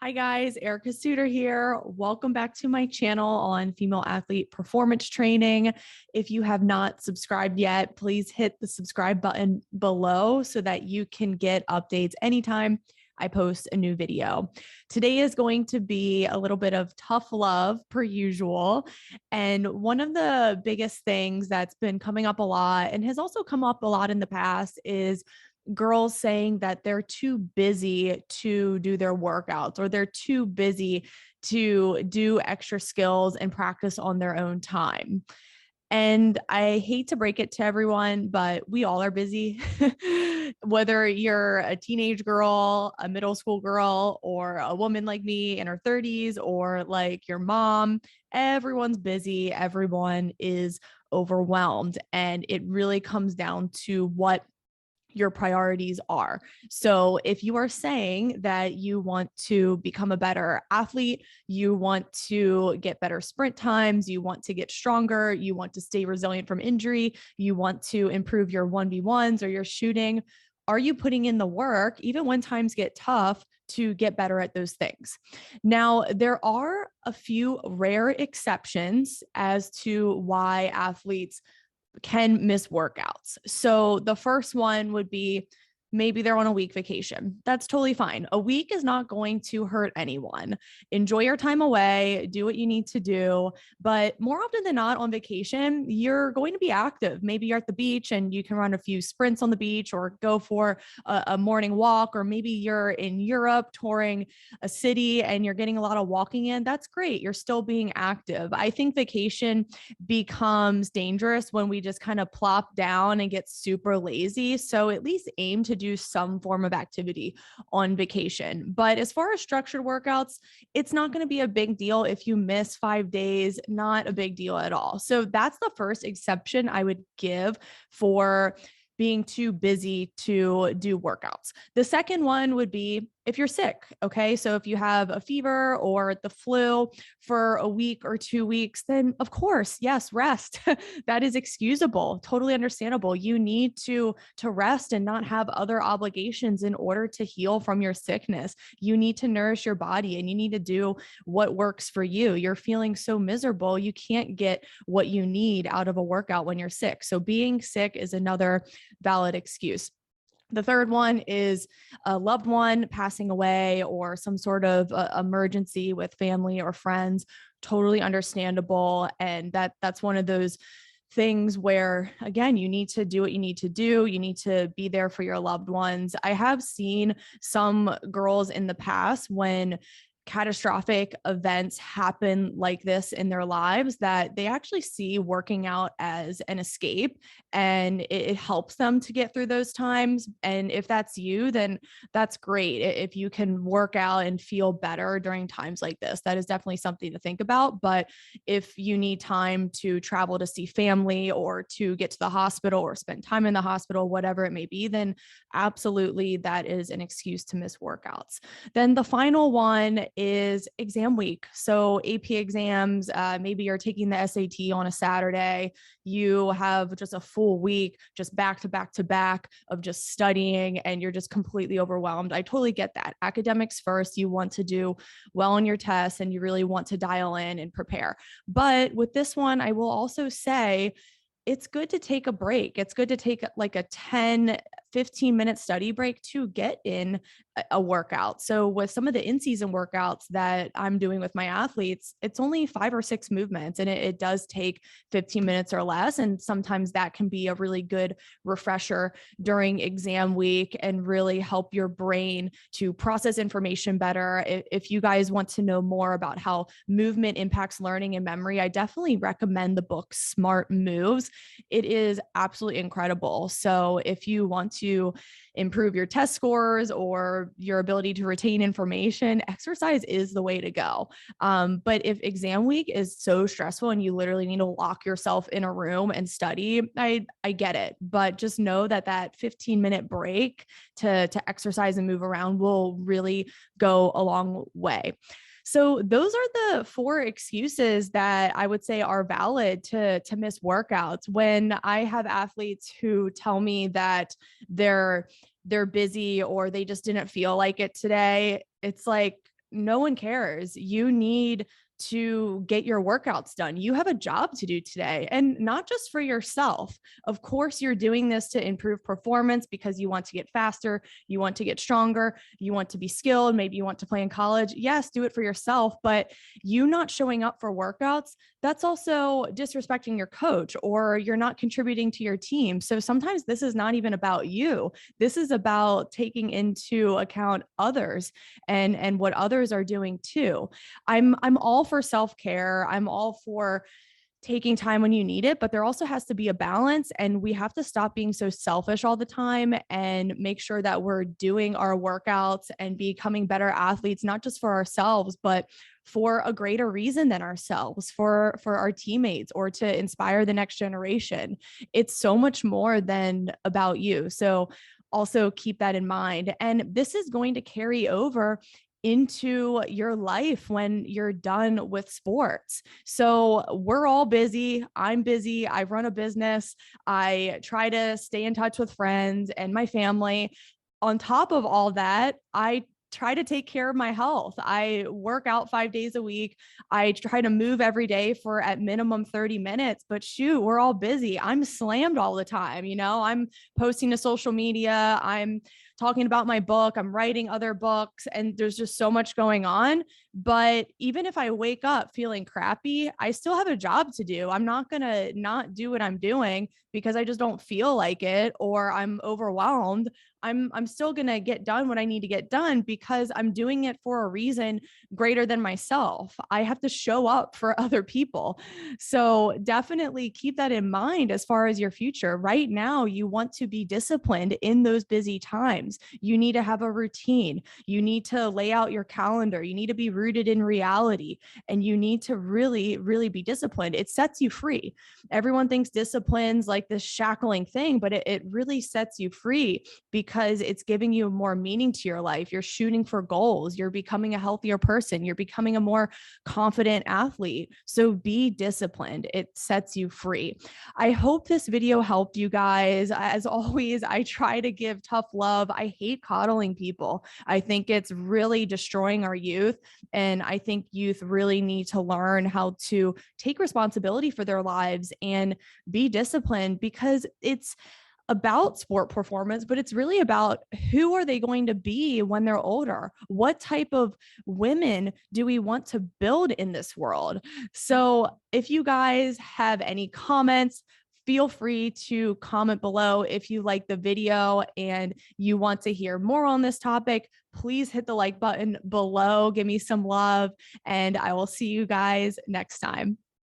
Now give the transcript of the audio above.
Hi guys, Erica Suter here. Welcome back to my channel on female athlete performance training. If you have not subscribed yet, please hit the subscribe button below so that you can get updates anytime I post a new video. Today is going to be a little bit of tough love per usual. And one of the biggest things that's been coming up a lot and has also come up a lot in the past is girls saying that they're too busy to do their workouts or they're too busy to do extra skills and practice on their own time. And I hate to break it to everyone, but we all are busy. Whether you're a teenage girl, a middle school girl, or a woman like me in her 30s, or like your mom, everyone's busy. Everyone is overwhelmed. And it really comes down to what your priorities are. So if you are saying that you want to become a better athlete, you want to get better sprint times, you want to get stronger, you want to stay resilient from injury, you want to improve your 1v1s or your shooting, are you putting in the work, even when times get tough, to get better at those things? Now, there are a few rare exceptions as to why athletes can miss workouts. So the first one would be maybe they're on a week vacation. That's totally fine. A week is not going to hurt anyone. Enjoy your time away, do what you need to do. But more often than not on vacation, you're going to be active. Maybe you're at the beach and you can run a few sprints on the beach or go for a morning walk, or maybe you're in Europe touring a city and you're getting a lot of walking in. That's great. You're still being active. I think vacation becomes dangerous when we just kind of plop down and get super lazy. So at least aim to do some form of activity on vacation. But as far as structured workouts, it's not going to be a big deal if you miss 5 days, not a big deal at all. So that's the first exception I would give for being too busy to do workouts. The second one would be if you're sick. Okay. So if you have a fever or the flu for a week or 2 weeks, then of course, yes, rest. That is excusable, totally understandable. You need to rest and not have other obligations in order to heal from your sickness. You need to nourish your body and you need to do what works for you. You're feeling so miserable, you can't get what you need out of a workout when you're sick. So being sick is another valid excuse. The third one is a loved one passing away or some sort of emergency with family or friends. Totally understandable. And that's one of those things where, again, you need to do what you need to do. You need to be there for your loved ones. I have seen some girls in the past, when catastrophic events happen like this in their lives, that they actually see working out as an escape, and it helps them to get through those times. And if that's you, then that's great. If you can work out and feel better during times like this, that is definitely something to think about. But if you need time to travel to see family or to get to the hospital or spend time in the hospital, whatever it may be, then absolutely that is an excuse to miss workouts. Then the final one is exam week. So AP exams, maybe you're taking the SAT on a Saturday. You have just a full week, just back to back to back of just studying, and you're just completely overwhelmed. I totally get that. Academics first, you want to do well on your tests and you really want to dial in and prepare. But with this one, I will also say, it's good to take a break. It's good to take like a 10-15 minute study break to get in a workout. So with some of the in-season workouts that I'm doing with my athletes, it's only 5 or 6 movements, and it does take 15 minutes or less. And sometimes that can be a really good refresher during exam week and really help your brain to process information better. If you guys want to know more about how movement impacts learning and memory, I definitely recommend the book Smart Moves. It is absolutely incredible. So if you want to improve your test scores or your ability to retain information, exercise is the way to go. But if exam week is so stressful and you literally need to lock yourself in a room and study, I get it. But just know that 15-minute break to exercise and move around will really go a long way. So those are the 4 excuses that I would say are valid to miss workouts. When I have athletes who tell me that they're busy or they just didn't feel like it today, it's like, no one cares. You need to get your workouts done. You have a job to do today, and not just for yourself. Of course, you're doing this to improve performance because you want to get faster, you want to get stronger, you want to be skilled, maybe you want to play in college. Yes, do it for yourself, but you not showing up for workouts, that's also disrespecting your coach, or you're not contributing to your team. So sometimes this is not even about you. This is about taking into account others and what others are doing too. I'm all for self-care. I'm all for taking time when you need it, but there also has to be a balance, and we have to stop being so selfish all the time and make sure that we're doing our workouts and becoming better athletes, not just for ourselves, but for a greater reason than ourselves, for our teammates, or to inspire the next generation. It's so much more than about you. So also keep that in mind. And this is going to carry over into your life when you're done with sports. So we're all busy. I'm busy. I run a business. I try to stay in touch with friends and my family. On top of all that, I try to take care of my health. I work out 5 days a week. I try to move every day for at minimum 30 minutes, but shoot, we're all busy. I'm slammed all the time. I'm posting to social media. I'm talking about my book. I'm writing other books, and there's just so much going on. But even if I wake up feeling crappy, I still have a job to do. I'm not going to not do what I'm doing because I just don't feel like it or I'm overwhelmed. I'm still going to get done what I need to get done because I'm doing it for a reason greater than myself. I have to show up for other people. So definitely keep that in mind as far as your future. Right now, you want to be disciplined in those busy times. You need to have a routine. You need to lay out your calendar. You need to be rooted in reality, and you need to really, really be disciplined. It sets you free. Everyone thinks discipline's like this shackling thing, but it really sets you free because it's giving you more meaning to your life. You're shooting for goals. You're becoming a healthier person. You're becoming a more confident athlete. So be disciplined. It sets you free. I hope this video helped you guys. As always, I try to give tough love. I hate coddling people. I think it's really destroying our youth. And I think youth really need to learn how to take responsibility for their lives and be disciplined, because it's about sport performance, but it's really about who are they going to be when they're older? What type of women do we want to build in this world? So if you guys have any comments, feel free to comment below. If you like the video and you want to hear more on this topic, please hit the like button below. Give me some love, and I will see you guys next time.